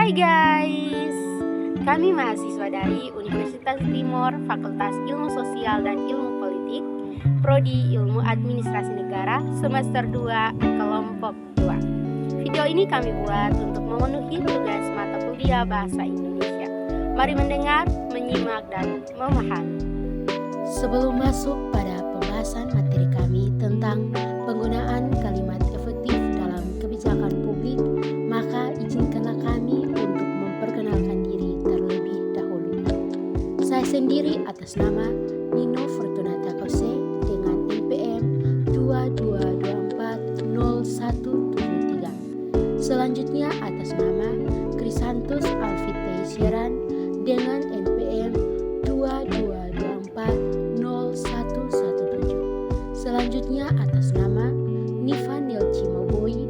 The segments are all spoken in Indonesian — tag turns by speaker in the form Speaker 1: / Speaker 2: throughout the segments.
Speaker 1: Hai guys, kami mahasiswa dari Universitas Timur, Fakultas Ilmu Sosial dan Ilmu Politik, Prodi Ilmu Administrasi Negara, semester 2, kelompok 2. Video ini kami buat untuk memenuhi tugas mata kuliah Bahasa Indonesia. Mari mendengar, menyimak, dan memahami.
Speaker 2: Sebelum masuk pada pembahasan materi kami tentang penggunaan kalimat efektif dalam kebijakan publik, maka izinkanlah kami untuk memperkenalkan diri terlebih dahulu. Saya sendiri atas nama Nino Fortunata Kose dengan NPM 22240173. Selanjutnya atas nama Krisantus Alfite Siran dengan NPM 22240117. Selanjutnya atas nama Niva Nelci Moboi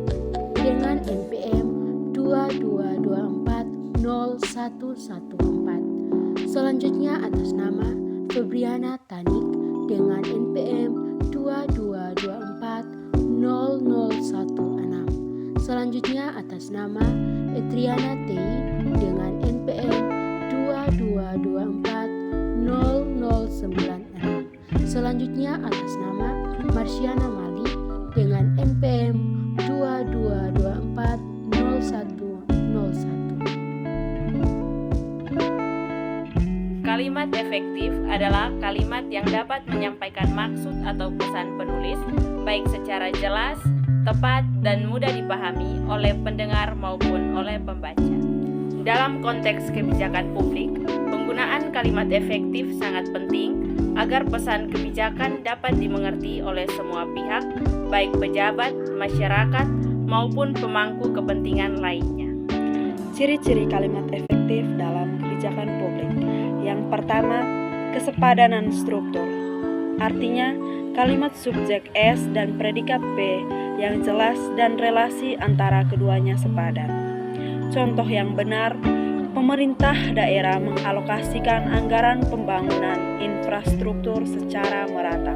Speaker 2: dengan NPM 22240114. Selanjutnya atas nama Febriana Tanik dengan NPM 22240016. Selanjutnya atas nama Etriana Tei dengan NPM 22240096. Selanjutnya atas nama Marsiana Mali dengan NPM 22240101.
Speaker 3: Kalimat efektif adalah kalimat yang dapat menyampaikan maksud atau pesan penulis baik secara jelas, tepat, dan mudah dipahami oleh pendengar maupun oleh pembaca. Dalam konteks kebijakan publik, penggunaan kalimat efektif sangat penting agar pesan kebijakan dapat dimengerti oleh semua pihak, baik pejabat, masyarakat, maupun pemangku kepentingan lainnya.
Speaker 1: Ciri-ciri kalimat efektif dalam kebijakan publik. Yang pertama, kesepadanan struktur. Artinya, kalimat subjek S dan predikat P yang jelas dan relasi antara keduanya sepadan. Contoh yang benar, pemerintah daerah mengalokasikan anggaran pembangunan infrastruktur secara merata.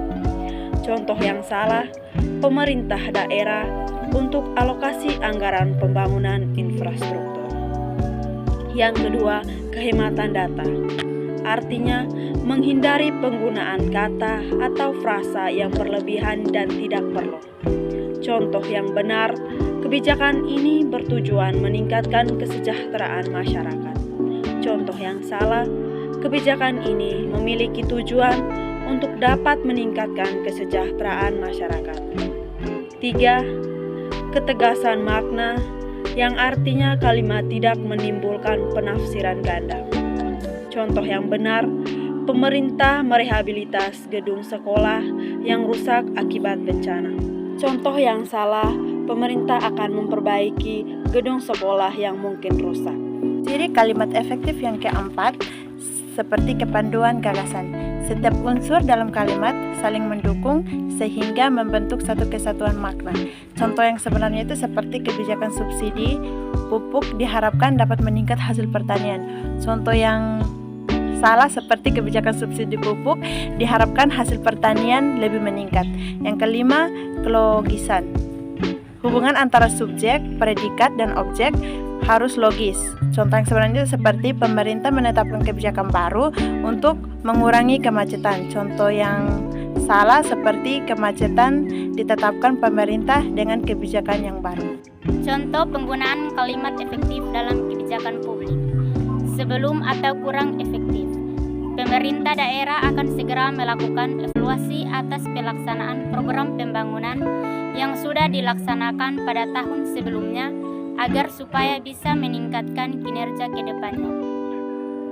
Speaker 1: Contoh yang salah, pemerintah daerah untuk alokasi anggaran pembangunan infrastruktur. Yang kedua, kehematan data. Artinya, menghindari penggunaan kata atau frasa yang berlebihan dan tidak perlu. Contoh yang benar, kebijakan ini bertujuan meningkatkan kesejahteraan masyarakat. Contoh yang salah, kebijakan ini memiliki tujuan untuk dapat meningkatkan kesejahteraan masyarakat. 3. Ketegasan makna, yang artinya kalimat tidak menimbulkan penafsiran ganda. Contoh yang benar, pemerintah merehabilitas gedung sekolah yang rusak akibat bencana. Contoh yang salah, pemerintah akan memperbaiki gedung sekolah yang mungkin rusak.
Speaker 4: Ciri kalimat efektif yang keempat, seperti kepanduan gagasan. Setiap unsur dalam kalimat saling mendukung sehingga membentuk satu kesatuan makna. Contoh yang sebenarnya itu seperti kebijakan subsidi pupuk diharapkan dapat meningkat hasil pertanian. Contoh yang salah seperti kebijakan subsidi pupuk diharapkan hasil pertanian lebih meningkat. Yang kelima, kelogisan. Hubungan antara subjek, predikat, dan objek harus logis. Contoh yang sebenarnya seperti pemerintah menetapkan kebijakan baru untuk mengurangi kemacetan. Contoh yang salah seperti kemacetan ditetapkan pemerintah dengan kebijakan yang baru.
Speaker 5: Contoh penggunaan kalimat efektif dalam kebijakan publik. Sebelum atau kurang efektif, pemerintah daerah akan segera melakukan evaluasi atas pelaksanaan program pembangunan yang sudah dilaksanakan pada tahun sebelumnya agar supaya bisa meningkatkan kinerja ke depannya.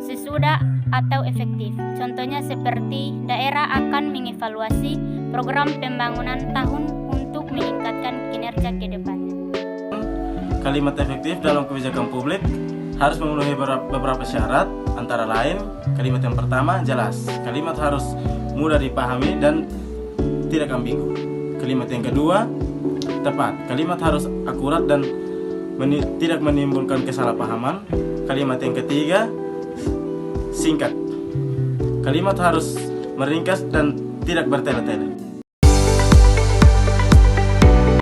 Speaker 5: Sesudah atau efektif, contohnya seperti daerah akan mengevaluasi program pembangunan tahun untuk meningkatkan kinerja ke depannya.
Speaker 6: Kalimat efektif dalam kebijakan publik harus memenuhi beberapa syarat, antara lain kalimat yang pertama jelas, kalimat harus mudah dipahami dan tidak ambigu. Kalimat yang kedua tepat, kalimat harus akurat dan tidak menimbulkan kesalahpahaman. Kalimat yang ketiga singkat, kalimat harus meringkas dan tidak bertele-tele.